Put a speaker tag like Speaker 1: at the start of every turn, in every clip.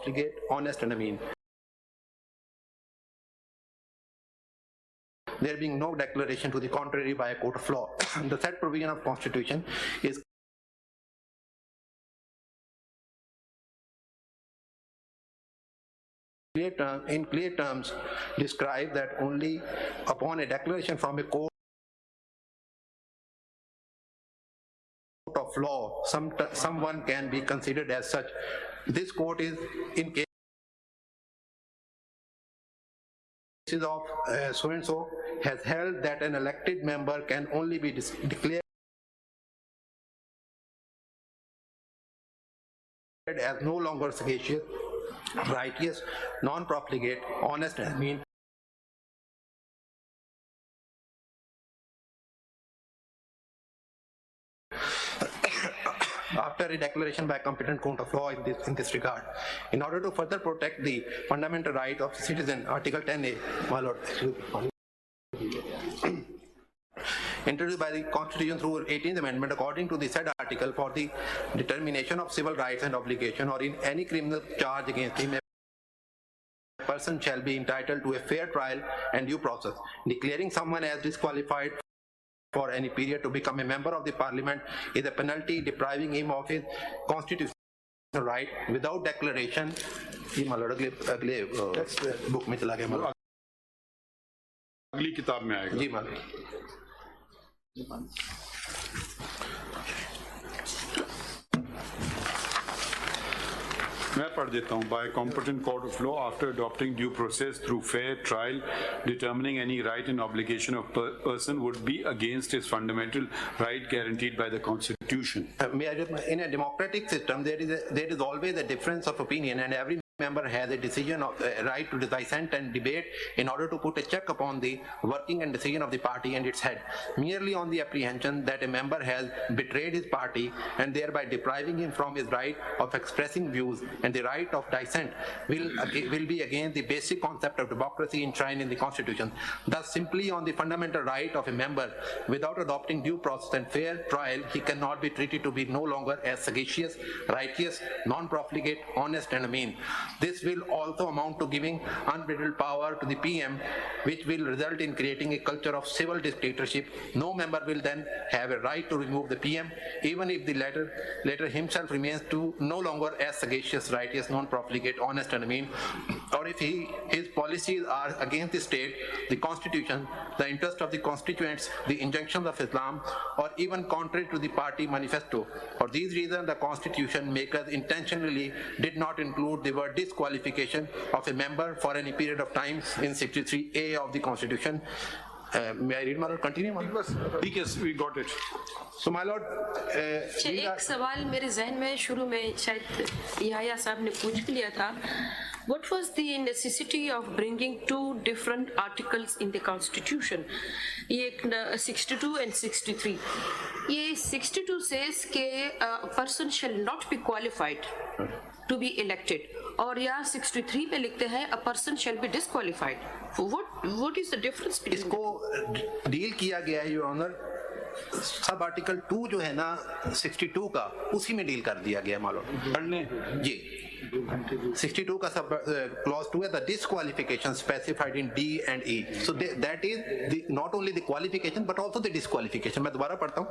Speaker 1: non-profligate, honest and mean. There being no declaration to the contrary by a court of law. The said provision of Constitution is in clear terms describe that only upon a declaration from a court of law someone can be considered as such. This court is in cases of so and so has held that an elected member can only be declared as no longer sagacious, righteous, non-profligate, honest and mean. After a declaration by a competent court of law in this regard. In order to further protect the fundamental right of the citizen, Article 10A, my lord, introduced by the Constitution through 18th Amendment, according to the said article, for the determination of civil rights and obligation or in any criminal charge against him, a person shall be entitled to a fair trial and due process. Declaring someone as disqualified for any period to become a member of the parliament is a penalty depriving him of his constitutional right without declaration. अगले book में चला गया मतलब
Speaker 2: अगली किताब में आएगा
Speaker 1: जी मालिक
Speaker 2: मैं पढ़ देता हूँ. By a competent court of law, after adopting due process through fair trial, determining any right and obligation of person would be against his fundamental right guaranteed by the Constitution.
Speaker 1: In a democratic system, there is always a difference of opinion, and every member has a decision of right to dissent and debate in order to put a check upon the working and decision of the party and its head. Merely on the apprehension that a member has betrayed his party and thereby depriving him from his right of expressing views and the right of dissent will be against the basic concept of democracy enshrined in the Constitution. Thus, simply on the fundamental right of a member, without adopting due process and fair trial, he cannot be treated to be no longer as sagacious, righteous, non-profligate, honest and mean. This will also amount to giving unbridled power to the PM, which will result in creating a culture of civil dictatorship. No member will then have a right to remove the PM, even if the latter himself remains to no longer as sagacious, righteous, non-profligate, honest and mean, or if his policies are against the state, the Constitution, the interest of the constituents, the injunctions of Islam, or even contrary to the party manifesto. For these reasons, the Constitution makers intentionally did not include the word disqualification of a member for any period of time in 63A of the Constitution. May I read, my lord? Continue, my lord.
Speaker 2: Yes, we got it.
Speaker 1: So, my lord,
Speaker 3: एक सवाल मेरे जहन में शुरू में शायद याया साहब ने पूछ भी लिया था. What was the necessity of bringing two different articles in the Constitution? ये 62 and 63. ये 62 says कि a person shall not be qualified to be elected, और यहाँ 63 पे लिखते हैं a person shall be disqualified. What is the difference between?
Speaker 1: इसको deal किया गया है, योर ऑनर. सब आर्टिकल 2 जो है ना 62 का, उसी में डील कर दिया गया मालूम
Speaker 2: पढ़ने
Speaker 1: जी. 62 का सब क्लॉज 2 है, the disqualification specified in D and E. So that is not only the qualification but also the disqualification. मैं दोबारा पढ़ता हूँ.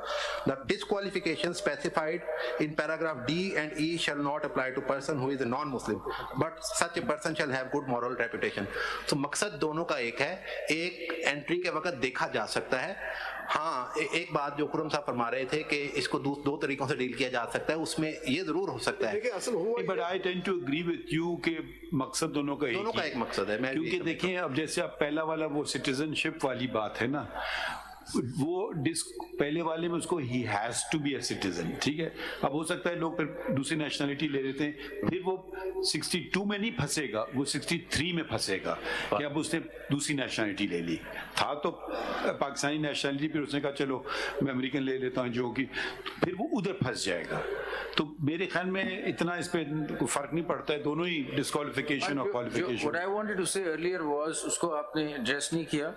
Speaker 1: The disqualification specified in paragraph D and E shall not apply to person who is a non-Muslim, but such a person shall have good moral reputation. So मकसद दोनों का एक है. एक एंट्री के वक्त देखा जा सकता है. हाँ, एक बात जो खुरम साहब फरमा रहे थे कि इसको दो तरीकों से डील किया जा सकता है, उसमें ये जरूर हो सकता है.
Speaker 2: But I tend to agree with you कि मकसद दोनों का एक
Speaker 1: मकसद है.
Speaker 2: क्योंकि देखिए अब जैसे आप पहला वाला वो सिटीजनशिप वाली बात है ना, वो पहले वाले में उसको ही has to be a citizen, ठीक है. अब हो सकता है लोग फिर दूसरी नेशनलिटी ले लेते हैं, फिर वो 62 में नहीं फंसेगा, वो 63 में फंसेगा कि अब उसने दूसरी नेशनलिटी ले ली. था तो पाकिस्तानी नेशनलिटी, फिर उसने कहा चलो मैं अमेरिकन ले लेता हूँ, जो कि फिर वो उधर फंस जाएगा. तो मेरे ख्याल में इतना इस पे कोई फर्क नहीं पड़ता है, दोनों ही डिस्क्वालिफिकेशन और qualification.
Speaker 4: What I wanted to say earlier was, उसको आपने address नहीं किया।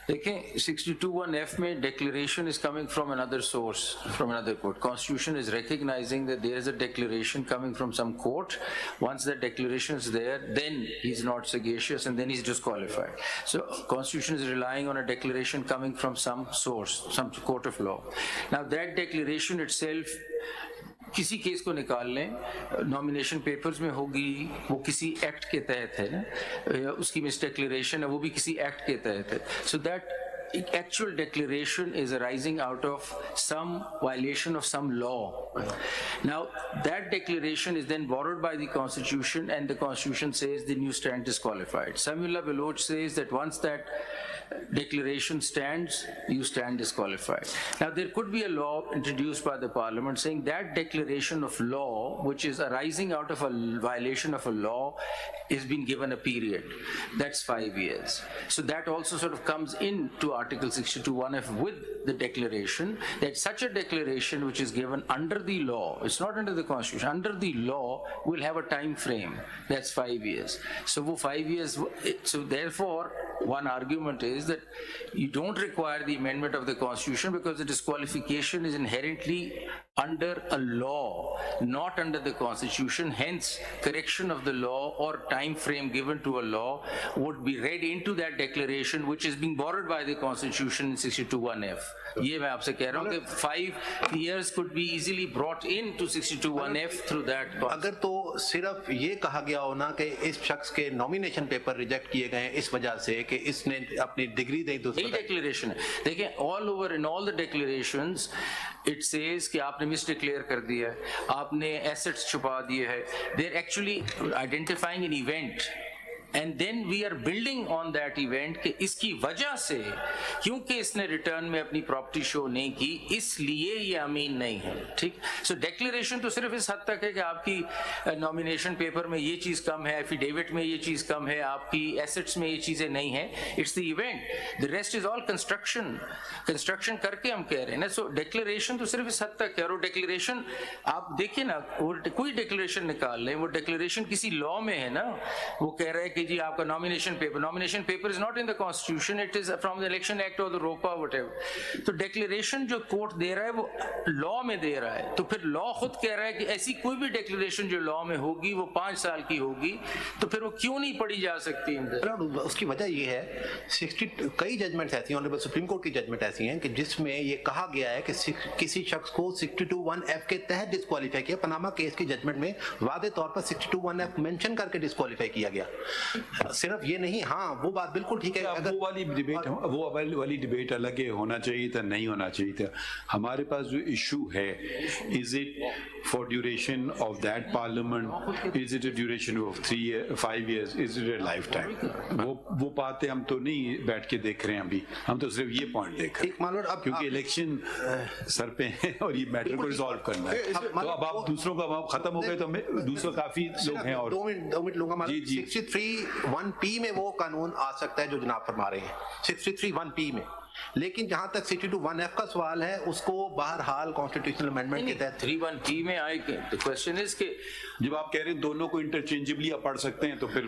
Speaker 4: देखें 62(1)(f) में declaration is coming from another source, from another court. Constitution is recognizing that there is a declaration coming from some court. Once that declaration is there, then he's not sagacious and then he's disqualified. So Constitution is relying on a declaration coming from some source, some court of law. Now that declaration itself, किसी case को निकाल लें, nomination papers में होगी, वो किसी act के तहत है ना, उसकी मिस डिक्लेरेशन है, वो भी किसी एक्ट के तहत है. So that actual declaration is arising out of some violation of some law. Now that declaration is then borrowed by the Constitution, and the Constitution says then you stand disqualified. Samuel Baloch says that once that declaration stands, you stand disqualified. Now there could be a law introduced by the Parliament saying that declaration of law which is arising out of a violation of a law is being given a period. That's 5 years. So that also sort of comes into Article 62(1)(f) with the declaration that such a declaration which is given under the law, it's not under the Constitution, under the law will have a time frame. That's 5 years. So for 5 years, so therefore one argument is that you don't require the amendment of the Constitution because the disqualification is inherently under a law, not under the Constitution. Hence, correction of the law or time frame given to a law would be read into that declaration which is being borrowed by the Constitution in 62(1)(f). ये मैं आपसे कह रहा हूँ कि 5 years could be easily brought into 62(1)(f) through that.
Speaker 1: अगर तो सिर्फ ये कहा गया हो ना कि इस शख्स के नॉमिनेशन पेपर रिजेक्ट किए गए इस वजह से कि इसने अपनी डिग्री नहीं दूसरे
Speaker 4: यही declaration है. देखिए all over in all the declarations it says कि आपने मिस डिक्लेयर कर दिया है, आपने एसेट्स छुपा दिए है. They're actually identifying an event. And then we are building on that event कि इसकी वजह से, क्योंकि इसने रिटर्न में अपनी प्रॉपर्टी शो नहीं की, इसलिए ये अमीन नहीं है. ठीक. सो डिक्लेरेशन तो सिर्फ इस हद तक है कि आपकी नॉमिनेशन पेपर में ये चीज कम है, एफिडेविट में ये चीज कम है, आपकी एसेट्स में ये चीजें नहीं है. It's the event. The rest is all construction करके हम कह रहे हैं ना. सो डिक्लेरेशन तो सिर्फ इस हद तक है. और वो डिक्लेरेशन आप देखिए ना, कोई डिक्लेरेशन निकाल लें, वो डिक्लेरेशन किसी लॉ में है ना. वो कह रहा है जी आपका nomination paper is not in the constitution, it is from the election act और द रोपा व्हाटएवर. तो डिक्लेरेशन जो कोर्ट दे रहा है वो लॉ में दे रहा है. तो फिर लॉ खुद कह रहा है कि ऐसी कोई भी डिक्लेरेशन जो लॉ में होगी वो 5 साल की होगी, तो फिर वो क्यों नहीं पढ़ी जा सकती.
Speaker 1: उसकी वजह ये है कई जजमेंट्स ऐसी, ऑनरेबल सुप्रीम कोर्ट की जजमेंट ऐसी हैं कि जिसमें ये कहा गया है कि किसी शख्स को 62(1)(f) के तहत डिस्क्वालीफाई किया. पनामा केस की जजमेंट में वादे तौर पर 62(1)(f) मेंशन करके डिस्क्वालीफाई किया गया. सिर्फ ये नहीं. हाँ, वो बात बिल्कुल ठीक है.
Speaker 2: वो वाली डिबेट अलग है, होना चाहिए था, नहीं होना चाहिए था. हमारे पास जो इशू है, is it for duration of that parliament, is it a duration of 5 years, is it a life time. वो बातें हम तो नहीं बैठ के देख रहे हैं अभी, हम तो सिर्फ ये पॉइंट देख रहे हैं क्योंकि इलेक्शन सर पे है और ये मैटर को रिजॉल्व करना है. तो अब आप दूसरों का खत्म हो गए तो दूसरों काफी लोग हैं. और
Speaker 1: 2 मिनट लूंगा. 63(1)(p) में वो कानून आ सकता है जो जनाब फरमा रहे हैं, 63(1)(p) में. लेकिन जहां तक 62(1)(f) का सवाल है, उसको बहरहाल कॉन्स्टिट्यूशनल अमेंडमेंट के तहत
Speaker 4: 3(1)(p) में आएगी. द क्वेश्चन इज कि
Speaker 2: जब आप कह रहे हैं दोनों को इंटरचेंजेबली आप पढ़ सकते हैं तो फिर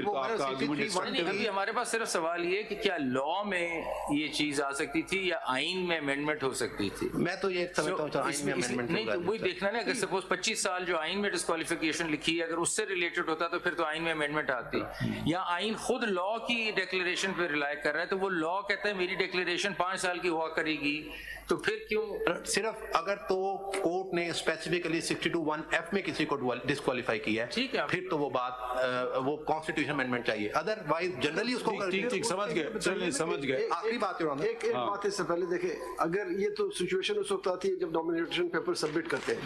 Speaker 2: तो आपका आर्गुमेंट.
Speaker 4: अभी हमारे पास सिर्फ सवाल ये कि क्या लॉ में ये चीज आ सकती थी या आइन में अमेंडमेंट हो सकती थी.
Speaker 1: मैं तो ये समझता हूं आइन में अमेंडमेंट
Speaker 4: नहीं, तो वही देखना ना. अगर सपोज 25 साल जो आइन में डिस्क्वालिफिकेशन लिखी है, अगर उससे रिलेटेड होता तो फिर तो आइन में अमेंडमेंट आती. या आइन खुद लॉ की डिक्लेरेशन पे रिलाई कर रहा है, तो वो लॉ कहता है मेरी डिक्लेरेशन 5 साल की हुआ करेगी, तो फिर क्यों.
Speaker 1: सिर्फ अगर तो कोर्ट ने स्पेसिफिकली 62(1)(f) में किसी को डिस्क्वालीफाई किया है,
Speaker 4: ठीक है,
Speaker 1: फिर तो वो बात वो कॉन्स्टिट्यूशन अमेंडमेंट चाहिए. अदरवाइज जनरली उसको
Speaker 2: ठीक समझ गए. चलिए समझ गए.
Speaker 1: आखिरी बात
Speaker 5: एक बात इससे पहले देखे, अगर ये तो सिचुएशन उस वक्त आती है जब नॉमिनेशन पेपर सबमिट करते हैं.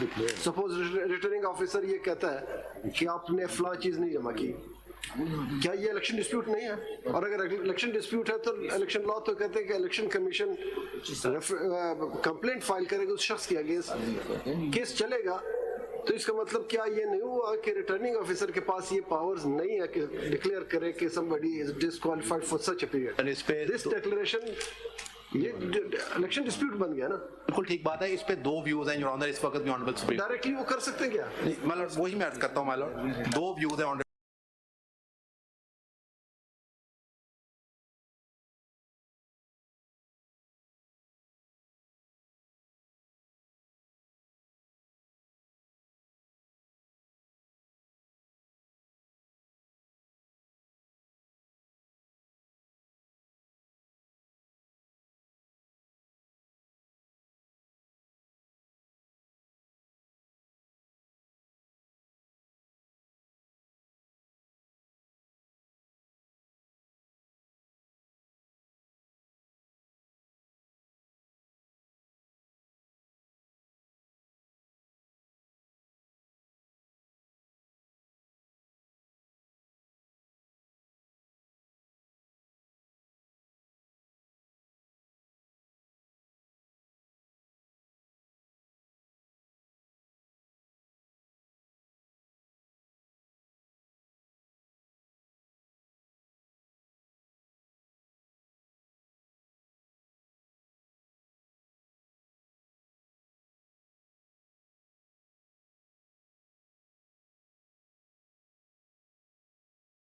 Speaker 5: सपोज रिटर्निंग ऑफिसर ये कहता है कि आपने फला चीज नहीं जमा की, क्या ये इलेक्शन डिस्प्यूट नहीं है? और अगर इलेक्शन डिस्प्यूट है तो इलेक्शन लॉ तो कहते हैं कि इलेक्शन कमीशन कंप्लेंट फाइल करेगा उस शख्स के अगेंस्ट, केस चलेगा. तो इसका मतलब क्या ये नहीं हुआ कि रिटर्निंग ऑफिसर के पास ये पावर्स नहीं है कि डिक्लेयर करे कि somebody is disqualified for such a period.
Speaker 1: This
Speaker 5: declaration ये इलेक्शन डिस्प्यूट बन गया ना,
Speaker 1: बिल्कुल ठीक बात है, इस पे दो व्यूज हैं योर ऑनर इस वक्त भी ऑनरेबल सुप्रीम।
Speaker 5: डायरेक्टली वो कर सकते हैं क्या?
Speaker 1: मतलब वही मैं अर्ज करता हूँ माय लॉर्ड, दो व्यूज हैं ऑनरेबल।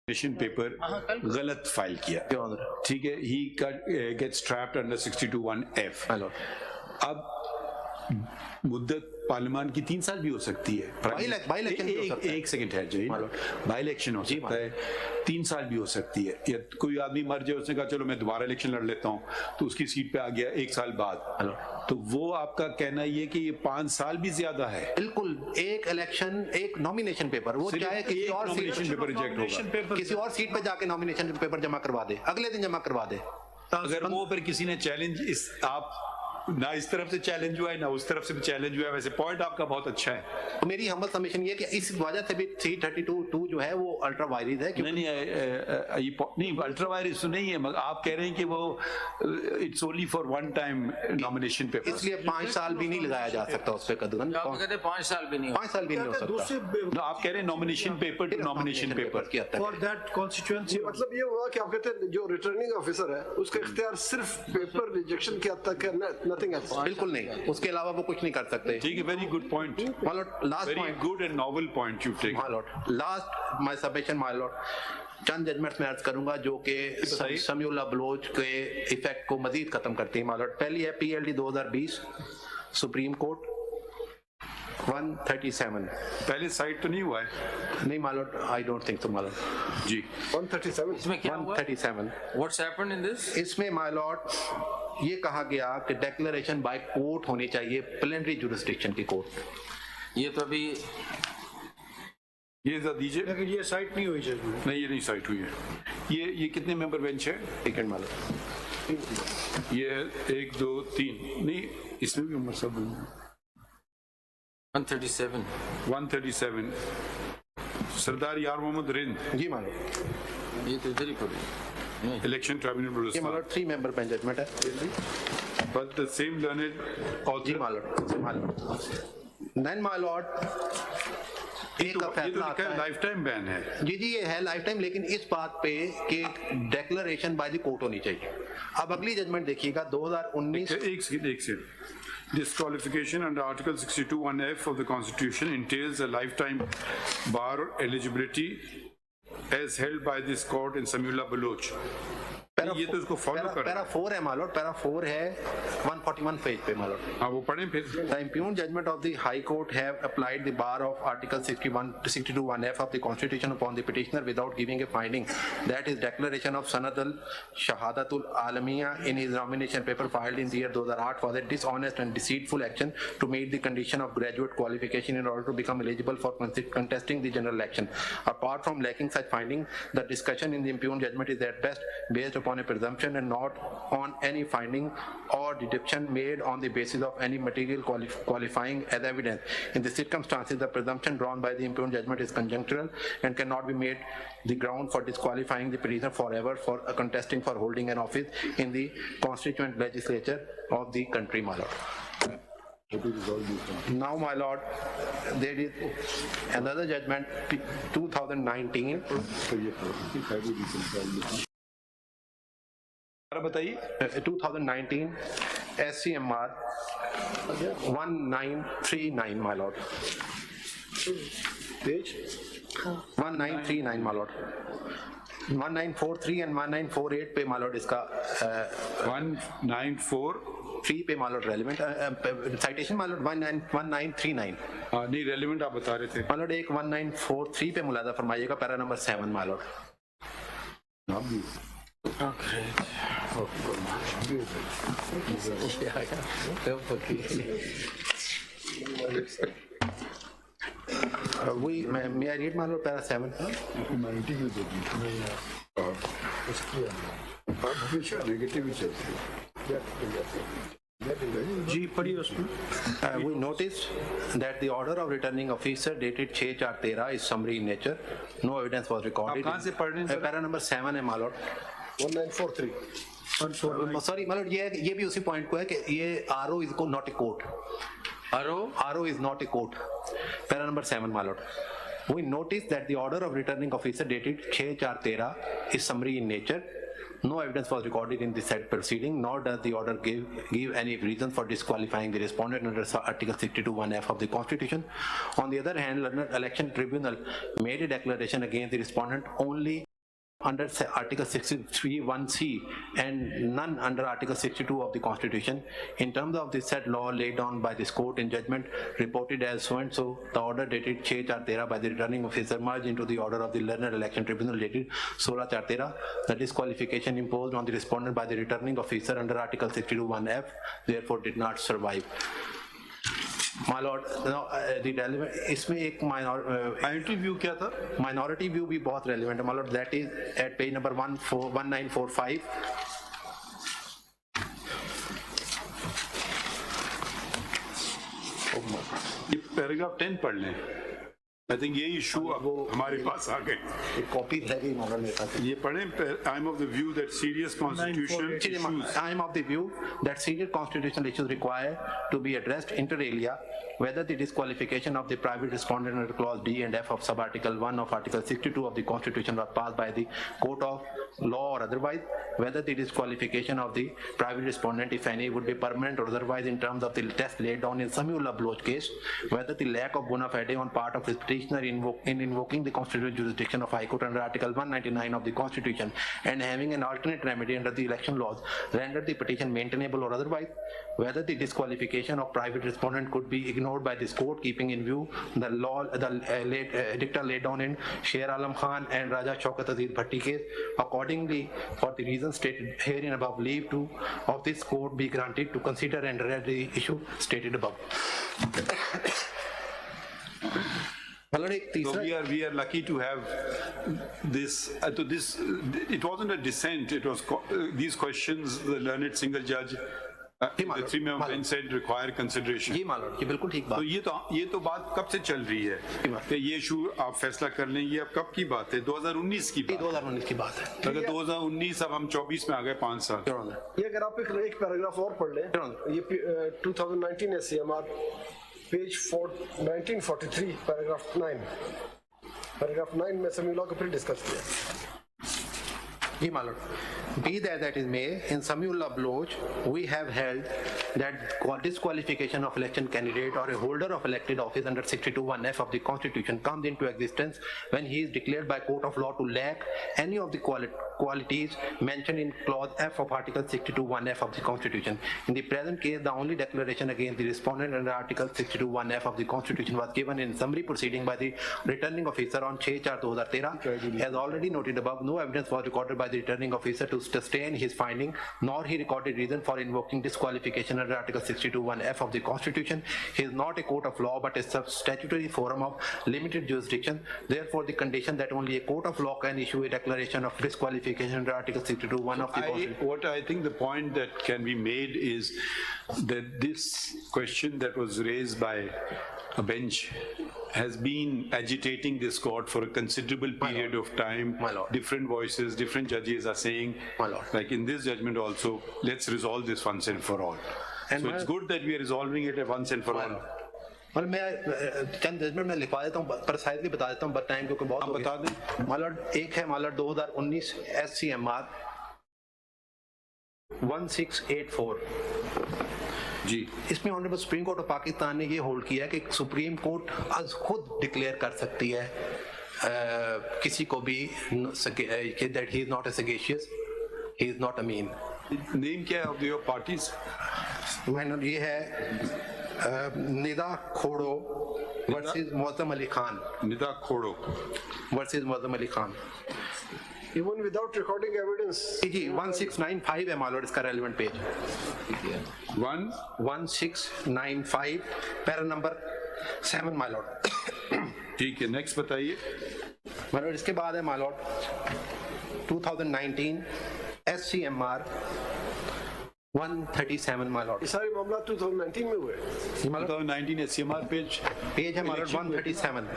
Speaker 2: नॉमिनेशन पेपर गलत फाइल किया,
Speaker 1: योर ऑनर।
Speaker 2: ठीक है, he gets trapped under 62(1)(f।
Speaker 1: My lord,
Speaker 2: अब मुद्दत पार्लियामान की 3 साल भी हो सकती है,
Speaker 1: बाई इलेक्शन भी हो सकता है।
Speaker 2: एक सेकंड है जी, बाई इलेक्शन हो सकता है, 3 साल भी हो सकती है, या कोई आदमी मर जाए, उसने कहा चलो मैं दोबारा इलेक्शन लड़ लेता हूँ, तो उसकी सीट पे आ गया 1 साल बाद, तो वो आपका कहना ये कि ये 5 साल भी ज्यादा है।
Speaker 1: बिल्कुल, एक इलेक्शन, एक नॉमिनेशन पेपर, वो
Speaker 2: सिर्फ
Speaker 1: चाहे किसी
Speaker 2: एक
Speaker 1: और
Speaker 2: नॉमिनेशन पेपर रिजेक्ट होगा,
Speaker 1: किसी और सीट पे जाके नॉमिनेशन पेपर जमा करवा दे, अगले दिन जमा करवा दे।
Speaker 2: अगर वो फिर किसी ने चैलेंज, इस आप ना इस तरफ से चैलेंज हुआ है ना उस तरफ से भी चैलेंज हुआ है, वैसे पॉइंट आपका बहुत अच्छा है।
Speaker 1: तो मेरी हम्बल सबमिशन ये कि इस वजह से भी 332(2) जो है वो अल्ट्रा वायरस है, क्योंकि
Speaker 2: नहीं अल्ट्रा वायरस तो नहीं है, मगर आप कह रहे हैं कि वो it's only for one time nomination paper,
Speaker 1: इसलिए 5 साल भी नहीं लगाया जा सकता उस पे कदम,
Speaker 4: आप कहते हैं 5 साल भी नहीं
Speaker 1: 5 साल भी नहीं हो सकता।
Speaker 2: आप कह रहे हैं nomination paper two nomination paper
Speaker 1: की हद तक
Speaker 6: For that constituency,
Speaker 5: मतलब ये हुआ कि आप कहते हैं जो रिटर्निंग ऑफिसर है उसका इख्तियार सिर्फ पेपर रिजेक्शन की हद तक है, नथिंग एल्स।
Speaker 1: बिल्कुल नहीं, उसके अलावा वो कुछ नहीं कर सकते।
Speaker 2: ठीक है, very good point,
Speaker 1: my lord, last
Speaker 2: very
Speaker 1: point,
Speaker 2: good and noble point you take.
Speaker 1: My lord, last my submission my lord, चंद जजमेंट्स में अर्ज करूंगा जो कि समीउल्लाह बलोच के इफेक्ट को मजीद खत्म करती है माय लॉर्ड। पहली है PLD 2020 सुप्रीम कोर्ट 137।
Speaker 2: पहले साइट तो नहीं हुआ है
Speaker 1: नहीं my lord, I don't think so my lord.
Speaker 2: जी,
Speaker 5: 137
Speaker 4: इसमें क्या हुआ?
Speaker 1: 137
Speaker 4: What's happened in this?
Speaker 1: इसमें माय लॉर्ड ये कहा गया कि डेक्लेरेशन बाय कोर्ट होनी चाहिए, प्लेनरी जुरिस्डिक्शन की कोर्ट।
Speaker 4: ये तो अभी
Speaker 2: ये जरा दीजिए।
Speaker 6: लेकिन ये साइट नहीं हुई जजमेंट।
Speaker 2: नहीं, ये नहीं साइट हुई है। ये कितने मेंबर बेंच है?
Speaker 1: सेकंड माय लॉर्ड,
Speaker 2: ये 1 2 3 नहीं, इसमें भी उम्र सब
Speaker 4: 137
Speaker 2: 137 सरदार यार मोहम्मद रिंद,
Speaker 1: जी माय लॉर्ड,
Speaker 4: ये तो इधर ही पड़ी।
Speaker 2: इलेक्शन ट्राइब्यूनल
Speaker 1: ये my
Speaker 2: Balochistan,
Speaker 1: lord 3 member bench judgment है।
Speaker 2: but the same learned
Speaker 1: जी
Speaker 2: author।
Speaker 1: My lord, my lord, then my lord एक का
Speaker 2: ये तो
Speaker 1: फैसला
Speaker 2: लिखा
Speaker 1: आता
Speaker 2: है
Speaker 1: है।
Speaker 2: लाइफ टाइम बैन है।
Speaker 1: जी ये है लाइफ टाइम, लेकिन इस बात पे कि डेक्लेरेशन बाय द कोर्ट होनी चाहिए। अब अगली जजमेंट देखिएगा 2019।
Speaker 2: एक second. Disqualification under Article 62(1)(f) of the Constitution entails a lifetime bar eligibility as held by this court in Samiullah Baloch। ये तो इसको फॉलो कर
Speaker 1: पैरा 4 है माय लॉर्ड, पैरा 4 है 141 पेज पे माय लॉर्ड।
Speaker 2: हाँ, वो पढ़ें फिर।
Speaker 1: The impugned judgment of the High Court have applied the bar of Article 62(1)(f) of the Constitution upon the petitioner without giving a finding that his declaration of Sanad al-Shahadatul Alamiya in his nomination paper filed in the year 2008 was a dishonest and deceitful action to meet the condition of graduate qualification in order to become eligible for contesting the general election. Apart from lacking such finding, the discussion in the impugned judgment is at best based upon a presumption and not on any finding or deduction made on the basis of any material qualifying as evidence. In the circumstances, the presumption drawn by the impugned judgment is conjunctural and cannot be made the ground for disqualifying the petitioner forever for contesting for holding an office in the constituent legislature of the country, my lord. Now, my lord, there is another judgment, 2019.
Speaker 2: बताइए
Speaker 1: 2019 SCMR 1939, my lord.
Speaker 5: Page
Speaker 1: 1939, my lord. 1943 and 1948 पे my lord इसका
Speaker 2: 194
Speaker 1: पे my lord relevant citation my lord 1939
Speaker 2: नहीं relevant आप बता रहे थे
Speaker 1: my lord एक 1943 पे मुलादा फरमाइएगा para number 7 my lord. May I read my lord para 7?
Speaker 6: जी पढ़िए उसमें.
Speaker 1: We noticed that the order of returning officer dated 6/4/13 is summary in nature. No evidence was recorded.
Speaker 2: आप कहाँ से पढ़ रहे हैं सर?
Speaker 1: पैरा नंबर 7 है my lord.
Speaker 5: 1943
Speaker 1: sorry my lord ये भी उसी पॉइंट को है कि ये RO is not a court. RO is not a court. Para number 7 my lord. We noticed that the order of returning officer dated 6/4/13 is summary in nature. No evidence was recorded in the said proceeding, nor does the order give any reason for disqualifying the respondent under Article 62(1)(f) of the Constitution. On the other hand, Learned Election Tribunal made a declaration against the respondent only under Article 63(1)(c) and none under Article 62 of the Constitution. In terms of the said law laid down by this court in judgment reported as so and so, the order dated 6/4/13 by the returning officer merged into the order of the Learned Election Tribunal dated 16/4/13. The disqualification imposed on the respondent by the returning officer under Article 62(1)(f) therefore did not survive. My lord, the relevant इसमें एक
Speaker 2: IT view क्या था
Speaker 1: minority view भी बहुत relevant है my lord. That is at page number 1945.
Speaker 2: ये paragraph 10 पढ़ लें आई थिंक ये इशू अब हमारे पास आ गए
Speaker 1: एक कॉपी है कि मॉडल मेरे पास.
Speaker 2: ये पढ़ें I am of the view that serious constitutional issues
Speaker 1: I am of the view that serious constitutional issues require to be addressed inter alia, whether the disqualification of the private respondent under clause D and F of sub-article 1 of Article 62 of the Constitution was passed by the court of law or otherwise, whether the disqualification of the private respondent, if any, would be permanent or otherwise in terms of the test laid down in Samuel Bloch case, whether the lack of bona fide on part of his petitioner in invoking the constitutional jurisdiction of High Court under Article 199 of the Constitution and having an alternate remedy under the election laws rendered the petition maintainable or otherwise, whether the disqualification of private respondent could be ignored by this court, keeping in view the law, dicta laid down in Sher Alam Khan and Raja Shaukat Aziz Bhatti case. Accordingly, for the reasons stated herein above, leave to of this court be granted to consider and address the issue stated above.
Speaker 2: So we are lucky to have this. It wasn't a dissent. It was these questions. The learned single judge, the three-member bench said require consideration.
Speaker 1: जी मालूम ये बिल्कुल ठीक बात.
Speaker 2: तो ये तो बात कब से चल रही है कि ये इशू आप फैसला कर लें. ये अब कब की बात है? 2019 की बात.
Speaker 1: 2019 की बात है.
Speaker 2: अगर 2019 अब हम 24 में आ गए 5 साल.
Speaker 5: ये अगर आप एक पैराग्राफ और पढ़ लें ये 2019 SCMR पेज 1943 पैराग्राफ 9 में समी लॉ को फिर डिस्कस किया.
Speaker 1: Ji, my lord. Be that it may, in Samuel Bloch, we have held that disqualification of election candidate or a holder of elected office under 62(1)(f) of the Constitution comes into existence when he is declared by court of law to lack any of the qualities mentioned in clause F of Article 62(1)(f) of the Constitution. In the present case, the only declaration against the respondent under Article 62(1)(f) of the Constitution was given in summary proceeding by the returning officer on 6/4/2013. As already noted above, no evidence was recorded by the returning officer to sustain his finding, nor he recorded reason for invoking disqualification under Article 62(1)(f) of the Constitution. He is not a court of law but a statutory forum of limited jurisdiction. Therefore, the condition that only a court of law can issue a declaration of disqualification under Article 62(1) of the Constitution.
Speaker 2: What I think the point that can be made is that this question that was raised by a bench has been agitating this court for a considerable period of time.
Speaker 1: My lord.
Speaker 2: Different voices, different judges are saying,
Speaker 1: My lord.
Speaker 2: like in this judgment also, let's resolve this once and for all.
Speaker 1: And
Speaker 2: so
Speaker 1: my-
Speaker 2: it's good that we are resolving it once and for all.
Speaker 1: और मैं चंद judgement में लिखवा देता हूँ पर शायद भी बता देता हूँ, बट टाइम क्योंकि बहुत
Speaker 2: आप
Speaker 1: हो
Speaker 2: बता
Speaker 1: गया.
Speaker 2: दें.
Speaker 1: मालूम एक है मालूम 2019 SCMR 1684
Speaker 2: जी
Speaker 1: इसमें honourable supreme court of Pakistan ने ये होल्ड किया कि सुप्रीम कोर्ट आज खुद डिक्लेयर कर सकती है किसी को भी that he is not a sagacious, he is not a.
Speaker 2: Name क्या है ऑफ योर पार्टीज?
Speaker 1: ये है Nida Khuhro versus Moazzam Ali Khan
Speaker 2: Nida Khuhro
Speaker 1: versus Moazzam Ali Khan.
Speaker 5: Even without recording evidence.
Speaker 1: जी 1695 है मालूम इसका रेलेवेंट पेज 1695 पैरा नंबर 7 मालूम।
Speaker 2: ठीक है, नेक्स्ट बताइए।
Speaker 1: मालूम इसके बाद है मालूम 2019 SCMR 137 मालूम।
Speaker 5: ये सारे मामला 2019 में हुए।
Speaker 2: 19 SCMR पेज
Speaker 1: पेज है मालूम 137।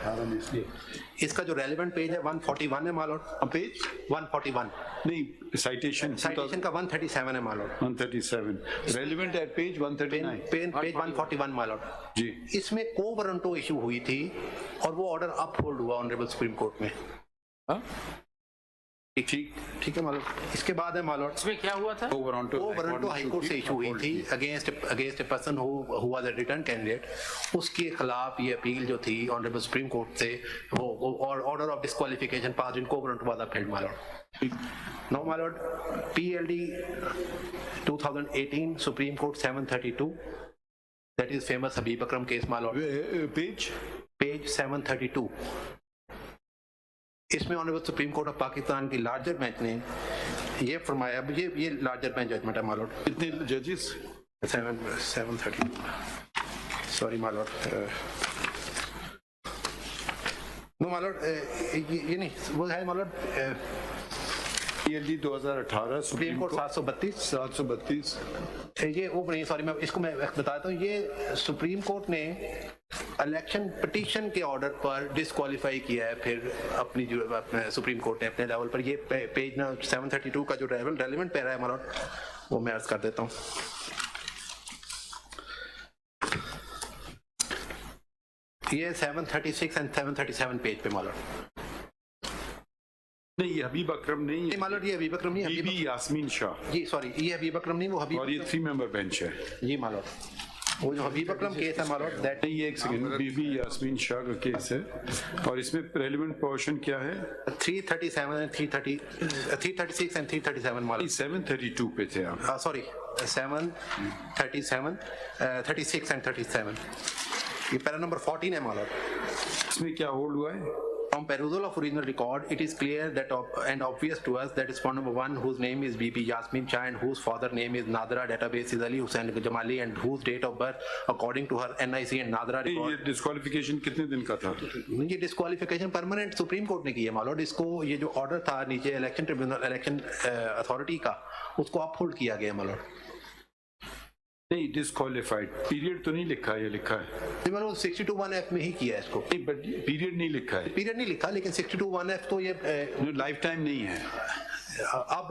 Speaker 1: इसका जो रेलेवेंट पेज है 141 है मालूम।
Speaker 2: पेज
Speaker 1: 141
Speaker 2: नहीं, साइटेशन
Speaker 1: साइटेशन का 137 है मालूम।
Speaker 2: 137 रेलिवेंट एट पेज 139
Speaker 1: पेज 141 मालूम।
Speaker 2: जी।
Speaker 1: इसमें को वारंटो इशू हुई थी और वो ऑर्डर अपहोल्ड हुआ ऑनरेबल सुप्रीम कोर्ट में।
Speaker 2: हाँ?
Speaker 1: ठीक है मालूम। इसके बाद है मालूम
Speaker 4: इसमें क्या हुआ था?
Speaker 1: वो वारंटो हाई कोर्ट से इशू हुई थी against a person who was a return candidate. उसके खिलाफ ये अपील जो थी ऑनरेबल सुप्रीम कोर्ट से वो ऑर्डर ऑफ डिस्क्वालिफिकेशन पास इनको वारंटो वाज अपहेल्ड मालूम। नो मालूम PLD 2018 supreme court 732 that is famous Habib Akram case मालूम। पेज 732 इसमें honourable supreme court of Pakistan की लार्जर बेंच ने ये फरमाया, ये लार्जर बेंच जजमेंट है मालूम।
Speaker 2: कितने जजेस?
Speaker 1: 732 सॉरी मालूम। नो मालूम ये नहीं वो है मालूम
Speaker 2: PLD 2018
Speaker 1: सुप्रीम कोर्ट
Speaker 2: 732
Speaker 1: ये वो नहीं सॉरी मैं इसको मैं बताता हूँ। ये सुप्रीम कोर्ट ने इलेक्शन पिटीशन के ऑर्डर पर डिस्क्वालीफाई किया है फिर अपनी जो अपने सुप्रीम कोर्ट ने अपने लेवल पर। ये पेज ना 732 का जो रेलेवेंट पैरा है मालूम वो मैं अर्ज कर देता हूँ। ये 736 एंड 737 पेज पे मालूम।
Speaker 2: नहीं, ये हबीब अकरम नहीं है,
Speaker 1: मालूम ये हबीब अकरम नहीं,
Speaker 2: बीबी यास्मीन शाह।
Speaker 1: जी सॉरी ये हबीब अकरम नहीं, वो हबीब
Speaker 2: और ये 3 मेंबर बेंच है।
Speaker 1: जी मालूम वो जो हबीब अकरम केस है मालूम दैट
Speaker 2: नहीं, ये एक सेकंड, बीबी यास्मीन शाह का केस है और इसमें रेलेवेंट पोर्शन क्या है?
Speaker 1: 337 and 336 and 337 मालूम।
Speaker 2: 732 पे थे आप।
Speaker 1: सॉरी 737 36 and 37 ये पैरा नंबर 14 है मालूम।
Speaker 2: इसमें क्या होल्ड हुआ है?
Speaker 1: From perusal of original record, it is clear that and obvious to us that respondent number 1, whose name is BP Yasmin Shah and whose father name is Nadra, database is Ali Hussain Jamali, and whose date of birth according to her NIC and Nadra
Speaker 2: ये
Speaker 1: record.
Speaker 2: Disqualification कितने दिन का था?
Speaker 1: ये disqualification permanent supreme court ने की है मालूम। इसको ये जो ऑर्डर था नीचे इलेक्शन ट्रिब्यूनल इलेक्शन अथॉरिटी का उसको अपहोल्ड किया गया मालूम।
Speaker 2: नहीं, डिस्क्वालिफाइड पीरियड तो नहीं लिखा, ये लिखा है
Speaker 1: मालूम 62(1)(f) में ही किया है इसको।
Speaker 2: नहीं, बट पीरियड नहीं लिखा है।
Speaker 1: पीरियड नहीं लिखा लेकिन 62(1)(f) तो ये
Speaker 2: लाइफ टाइम नहीं है।
Speaker 1: अब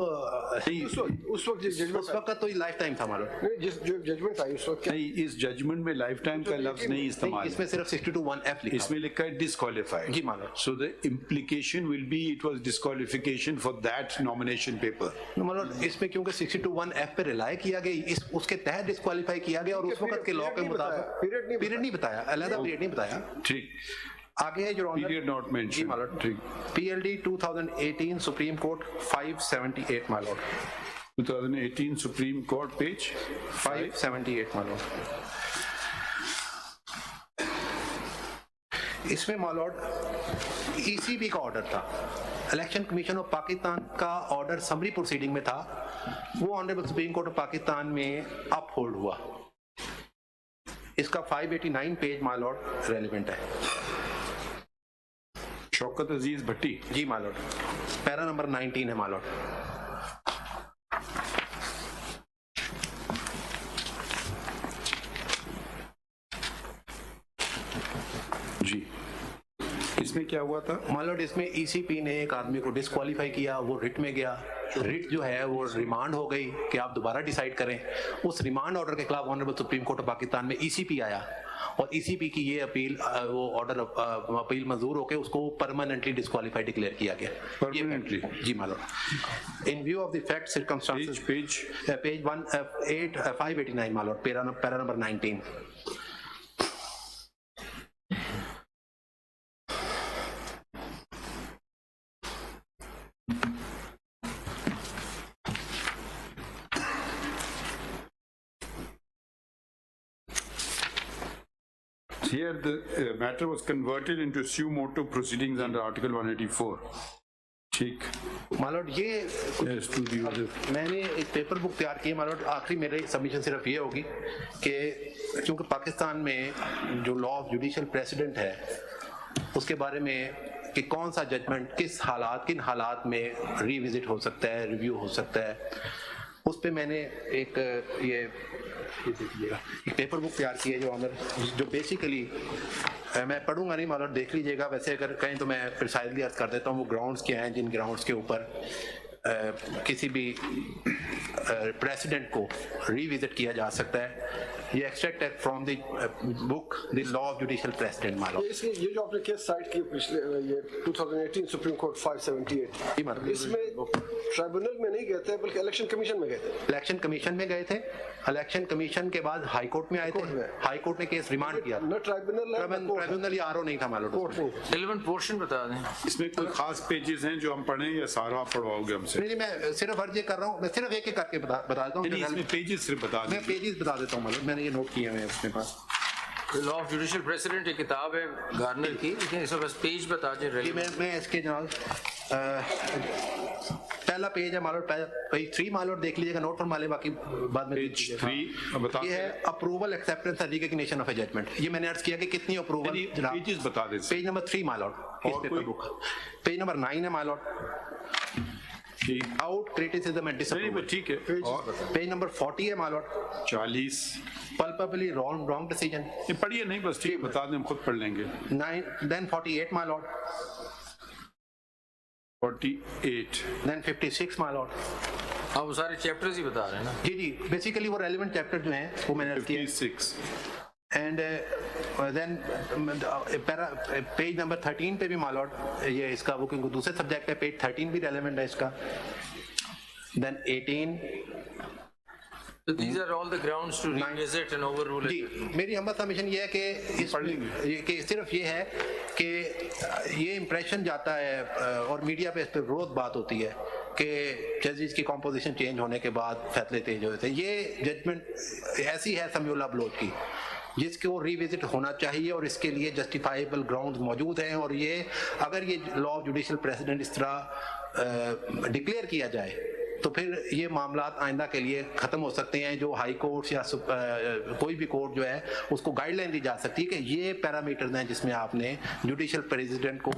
Speaker 5: उस वक्त जजमेंट
Speaker 1: उस वक्त तो लाइफ टाइम था मालूम।
Speaker 5: नहीं, जिस जो जजमेंट आई उस वक्त क्या
Speaker 2: नहीं, इस जजमेंट में लाइफ टाइम का लफ्ज नहीं इस्तेमाल
Speaker 1: इसमें
Speaker 2: है।
Speaker 1: सिर्फ 62(1)(f) लिखा
Speaker 2: इसमें लिखा है डिस्क्वालिफाइड।
Speaker 1: जी मालूम।
Speaker 2: So the implication will be it was disqualification for that nomination paper.
Speaker 1: मतलब इसमें क्योंकि 62(1)(f) पे रिलाई किया गया इस उसके तहत डिस्क्वालीफाई किया गया और उस वक्त के लॉ के मुताबिक पीरियड नहीं बताया, अलग पीरियड नहीं बताया।
Speaker 2: ठीक,
Speaker 1: आगे है जो
Speaker 2: पीरियड नॉट
Speaker 1: जी
Speaker 2: मेंशन।
Speaker 1: मालूम।
Speaker 2: ठीक,
Speaker 1: PLD 2018 सुप्रीम कोर्ट 578 मालूम।
Speaker 2: 2018 सुप्रीम कोर्ट पेज
Speaker 1: 578 मालूम। इसमें मालूम ECB का ऑर्डर था, इलेक्शन कमीशन ऑफ पाकिस्तान का ऑर्डर समरी प्रोसीडिंग में था, वो honourable supreme court of Pakistan में अपहोल्ड हुआ। इसका 589 पेज मालूम रेलिवेंट है।
Speaker 2: शौकत अजीज भट्टी।
Speaker 1: जी मालूम पैरा नंबर 19 है मालूम।
Speaker 2: जी, इसमें क्या हुआ था?
Speaker 1: मालूम इसमें ECP ने एक आदमी को डिस्क्वालीफाई किया, वो रिट में गया, रिट जो है वो रिमांड हो गई कि आप दोबारा डिसाइड करें। उस रिमांड ऑर्डर के खिलाफ honourable supreme court of Pakistan में ECP आया और ECP की ये अपील वो ऑर्डर अपील मंजूर होकर उसको परमानेंटली डिस्क्वालीफाइड डिक्लेयर किया गया।
Speaker 2: Permanently?
Speaker 1: जी मालूम। इन view of the fact circumstances
Speaker 2: page
Speaker 1: page 589 मालूम, para number 19।
Speaker 2: Here the matter was converted into suo motu proceedings under Article 184. ठीक।
Speaker 1: मालूम ये
Speaker 2: Yes, to the other.
Speaker 1: मैंने एक पेपर बुक तैयार की है मालूम। आखिरी मेरी सबमिशन सिर्फ ये होगी कि चूंकि पाकिस्तान में जो लॉ ऑफ जुडिशियल प्रेसिडेंट है उसके बारे में कि कौन सा जजमेंट किन हालात में रिविजिट हो सकता है, रिव्यू हो सकता है, उस पे मैंने एक ये देखिएगा एक पेपर बुक तैयार की है जो ऑनर, जो बेसिकली मैं पढ़ूंगा नहीं मालूम, देख लीजिएगा। वैसे अगर कहें तो मैं प्रिसाइजली अर्ज कर देता हूँ वो ग्राउंड्स क्या हैं जिन ग्राउंड्स के ऊपर किसी भी प्रेसिडेंट को रिविजिट किया जा सकता है। ये एक्सट्रैक्ट है from the book the law of judicial president मालूम।
Speaker 5: ये जो आपने केस साइट की पिछले ये 2018 सुप्रीम कोर्ट 578, इसमें ट्राइब्यूनल में नहीं गए थे बल्कि इलेक्शन कमीशन में गए थे।
Speaker 1: इलेक्शन कमीशन में गए थे, इलेक्शन कमीशन के बाद हाई कोर्ट में आए थे, हाई कोर्ट ने केस रिमांड किया।
Speaker 5: न
Speaker 1: ट्राइब्यूनल या आरओ नहीं था मालूम।
Speaker 4: रिलेवेंट पोर्शन बता दें।
Speaker 2: इसमें कोई खास पेजेस हैं जो हम पढ़ें या सारा आप पढ़वाओगे हमसे?
Speaker 1: नहीं, मैं सिर्फ अर्ज ये कर रहा हूँ, मैं सिर्फ एक करके बता देता हूँ।
Speaker 2: इसमें पेजेस सिर्फ बता
Speaker 1: मैं
Speaker 2: दें।
Speaker 1: पेजेस बता देता हूँ मालूम, मैंने ये नोट किए हुए हैं अपने पास।
Speaker 4: लॉ ऑफ जुडिशियल प्रेसिडेंट एक किताब है गार्नर की, लेकिन इसमें बस पेज बता दें।
Speaker 1: ये मैं इसके जनाब पहला पेज है मालूम, पेज 3 मालूम देख लीजिएगा, नोट फॉर माले, बाकी बाद में
Speaker 2: पेज 3 बता
Speaker 1: ये है approval acceptance and recognition of a judgment. ये मैंने अर्ज किया कि कितनी अप्रूवल।
Speaker 2: पेजेस बता दें।
Speaker 1: पेज नंबर 3 मालूम इस पेपर बुक। पेज नंबर 9 है मालूम, आउट क्रिटिसिज्म एंड डिसअप्रूवल।
Speaker 2: ठीक है।
Speaker 1: पेज नंबर 40 है मालूम,
Speaker 2: 40
Speaker 1: पल्पेबली रॉन्ग डिसीजन।
Speaker 2: ये पढ़िए नहीं, बस ठीक है, बता दें, हम खुद पढ़ लेंगे।
Speaker 1: 9 देन 48 मालूम,
Speaker 2: 48
Speaker 1: देन 56 मालूम।
Speaker 4: आप वो सारे चैप्टर्स ही बता रहे हैं ना।
Speaker 1: जी बेसिकली वो रेलेवेंट चैप्टर जो हैं वो मैंने अर्ज किए।
Speaker 2: 56
Speaker 1: एंड देन पेज नंबर 13 पे भी मालॉट ये इसका वो क्योंकि दूसरे सब्जेक्ट है, पेज 13 भी रेलेवेंट है इसका। Then 18।
Speaker 4: So these are all the grounds to revisit and overrule
Speaker 1: जी
Speaker 4: it.
Speaker 1: मेरी हम सबमिशन ये है कि सिर्फ ये है कि ये इम्प्रेशन जाता है और मीडिया पे इस पर रोज बात होती है कि जजेस की कॉम्पोजिशन चेंज होने के बाद फैसले तेज होते हैं। ये जजमेंट ऐसी है समीउल्लाह बलोच की जिसको रिविजिट होना चाहिए और इसके लिए जस्टिफाइबल ग्राउंड्स मौजूद हैं। और ये अगर ये लॉ ऑफ जुडिशियल प्रेसिडेंट इस तरह डिक्लेयर किया जाए तो फिर ये मामला आइंदा के लिए ख़त्म हो सकते हैं। जो हाई कोर्ट या कोई भी कोर्ट जो है उसको गाइडलाइन दी जा सकती है कि ये पैरामीटर्स हैं जिसमें आपने जुडिशियल प्रेसिडेंट को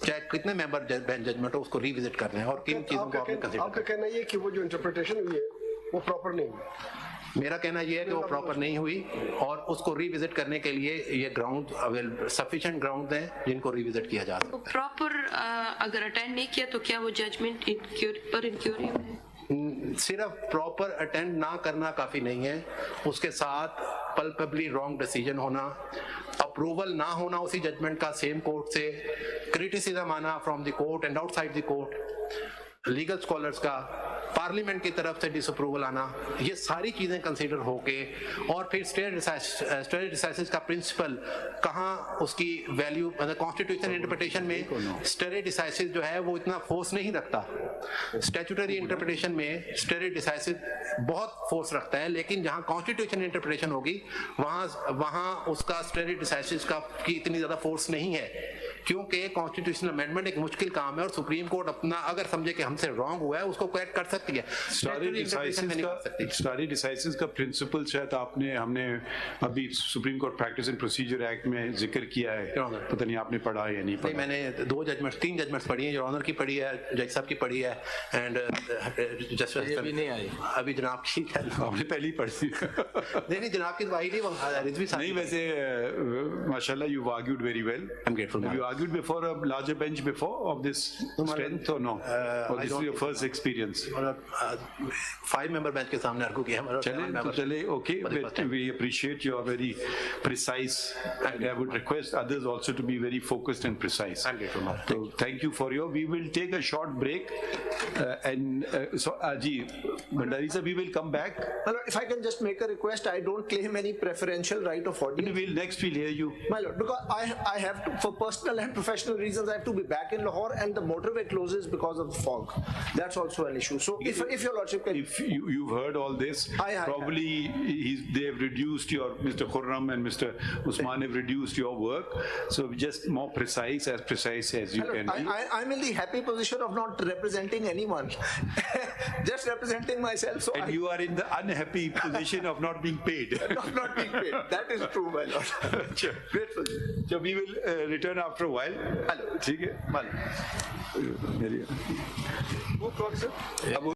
Speaker 1: चाहे कितने मेंबर जजमेंट हो उसको रिविजिट करना है और किन चीज़ों को आपने कंसीडर।
Speaker 5: आपका कहना ये कि वो जो इंटरप्रिटेशन हुई है वो प्रॉपर नहीं हुई।
Speaker 1: मेरा कहना यह है कि वो प्रॉपर नहीं हुई और उसको रिविजिट करने के लिए ये ग्राउंड सफिशिएंट ग्राउंड हैं जिनको रिविजिट किया जा सकता है।
Speaker 3: प्रॉपर अगर अटेंड नहीं किया तो क्या वो जजमेंट पर इंक्यूरियम है?
Speaker 1: सिर्फ प्रॉपर अटेंड ना करना काफी नहीं है, उसके साथ पल्पेबली रॉन्ग डिसीजन होना, अप्रूवल ना होना उसी जजमेंट का सेम कोर्ट से, क्रिटिसिज्म आना from the court and outside the court, legal scholars का, पार्लियामेंट की तरफ से डिसअप्रूवल आना, ये सारी चीजें कंसीडर होके और फिर स्टेट डिसाइसिस का प्रिंसिपल कहाँ उसकी वैल्यू, मतलब कॉन्स्टिट्यूशन इंटरप्रिटेशन में स्टेट डिसाइसिस जो है वो इतना फोर्स नहीं रखता। स्टैट्यूटरी इंटरप्रिटेशन में स्टेट डिसाइसिस बहुत फोर्स रखता है, लेकिन जहाँ कॉन्स्टिट्यूशन इंटरप्रिटेशन होगी वहाँ उसका स्टेट डिसाइसिस का की इतनी ज्यादा फोर्स नहीं है, क्योंकि कॉन्स्टिट्यूशनल अमेंडमेंट एक मुश्किल काम है और सुप्रीम कोर्ट अपना अगर समझे कि हमसे रॉन्ग हुआ है उसको करेक्ट कर सकती है।
Speaker 2: सारी डिसाइसिस का प्रिंसिपल शायद हमने अभी supreme court practice and procedure act में जिक्र किया है, पता नहीं आपने पढ़ा है या नहीं पढ़ा।
Speaker 1: मैंने 3 जजमेंट्स पढ़ी हैं, जो ऑनर की पढ़ी है, जज साहब की पढ़ी है एंड जस्टिस
Speaker 4: अभी नहीं आई,
Speaker 1: अभी जनाब की
Speaker 2: आपने पहली पढ़ी
Speaker 1: नहीं जनाब की तो आई नहीं, रिजवी साहब
Speaker 2: नहीं। वैसे माशाल्लाह you argued very well,
Speaker 1: I am grateful.
Speaker 2: You argued before a larger bench before of this strength or no? Or
Speaker 1: I
Speaker 2: this is
Speaker 1: don't
Speaker 2: your
Speaker 1: think
Speaker 2: first experience?
Speaker 1: 5-member bench के सामने argue किया हमारा
Speaker 2: चले
Speaker 1: 7
Speaker 2: तो
Speaker 1: members
Speaker 2: चले, okay,
Speaker 1: for the first time.
Speaker 2: we appreciate you are very precise, and I would request others also to be very focused and precise.
Speaker 1: I'm grateful, ma'am.
Speaker 2: So thank you for your, we will take a short break, so Aji, Bhandari sir, we will come back.
Speaker 7: My lord, if I can just make a request, I don't claim any preferential right of audience.
Speaker 2: Next we'll hear you.
Speaker 7: My lord, because I have to, for personal and professional reasons, I have to be back in Lahore and the motorway closes because of the fog. That's also an issue. So if your lordship can.
Speaker 2: If you've heard all this,
Speaker 7: I
Speaker 2: probably they have reduced your, Mr. Khurram and Mr. Usman have reduced your work. So just more precise as you
Speaker 7: My lord,
Speaker 2: can be.
Speaker 7: I'm in the happy position of not representing anyone, just representing myself. So
Speaker 2: And you are in the unhappy position of not being paid.
Speaker 7: not being paid. That is true, my lord.
Speaker 2: Sure.
Speaker 7: Grateful.
Speaker 2: So we will return after a while. ठीक है? मेरी- अब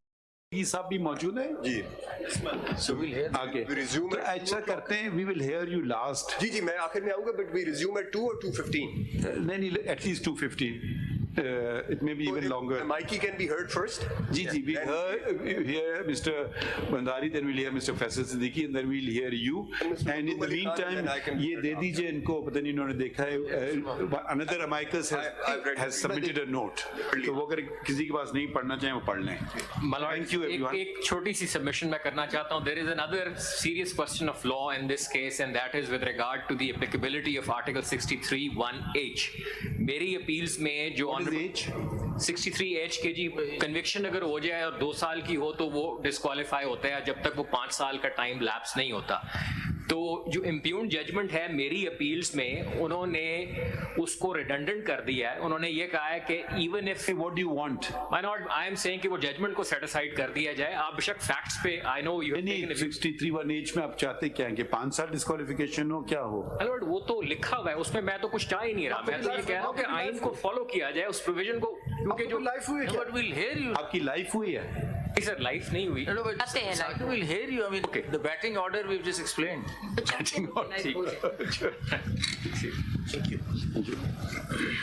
Speaker 2: ये सब भी मौजूद है
Speaker 8: जी
Speaker 4: So we'll hear.
Speaker 2: आगे
Speaker 8: We resume
Speaker 2: तो
Speaker 8: at
Speaker 2: ऐसा करते हैं, we will hear you last.
Speaker 8: जी मैं आखिर में आऊंगा but we resume at 2 or 2:15.
Speaker 2: नहीं, at least 2:15. It may be even longer.
Speaker 8: The Mikey can be heard first.
Speaker 2: Ji, we hear Mr. Bhandari, then we'll hear Mr. Faisal Siddiqui, and then we'll hear you.
Speaker 8: Mr.
Speaker 2: And in the
Speaker 8: Malik Khan,
Speaker 2: meantime,
Speaker 8: then I can-
Speaker 2: ये दे दीजिए इनको, पता नहीं इन्होंने देखा है, another amicus
Speaker 8: I've read
Speaker 2: has
Speaker 8: it.
Speaker 2: submitted a note. तो वो अगर किसी के पास नहीं पढ़ना चाहे वो पढ़ लें. Thank you everyone.
Speaker 9: एक छोटी सी सबमिशन मैं करना चाहता हूँ. There is another serious question of law in this case, and that is with regard to the applicability of Article 63(1)(h). मेरी अपील्स में जो
Speaker 2: What is H?
Speaker 9: 63(h) के जी कन्विक्शन अगर हो जाए और 2 साल की हो तो वो डिस्क्वालीफाई होता है जब तक वो 5 साल का टाइम लैप्स नहीं होता. तो जो इम्प्यून जजमेंट है मेरी अपील्स में उन्होंने उसको रिडंडेंट कर दिया है. उन्होंने ये कहा है कि even if
Speaker 2: What do you want?
Speaker 9: I am saying कि वो जजमेंट को सेट असाइड कर दिया जाए. आप बेशक फैक्ट्स पे आई नो यू
Speaker 2: नहीं, 63(1)(h) में आप चाहते क्या हैं कि 5 साल डिस्क्वालिफिकेशन हो, क्या हो?
Speaker 9: लॉर्ड वो तो लिखा हुआ है उसमें, मैं तो कुछ चाह ही नहीं रहा. मैं तो ये कह रहा हूँ कि आइन को फॉलो किया जाए, उस प्रोविजन को, क्योंकि जो
Speaker 7: लाइफ हुई
Speaker 4: But we'll hear you.
Speaker 2: आपकी लाइफ हुई है?
Speaker 9: सर लाइफ नहीं हुई.
Speaker 4: No, but
Speaker 3: आते हैं
Speaker 4: Saki will hear you. I mean, the batting order we've just explained.
Speaker 9: ठीक.
Speaker 3: Like,
Speaker 2: Thank you.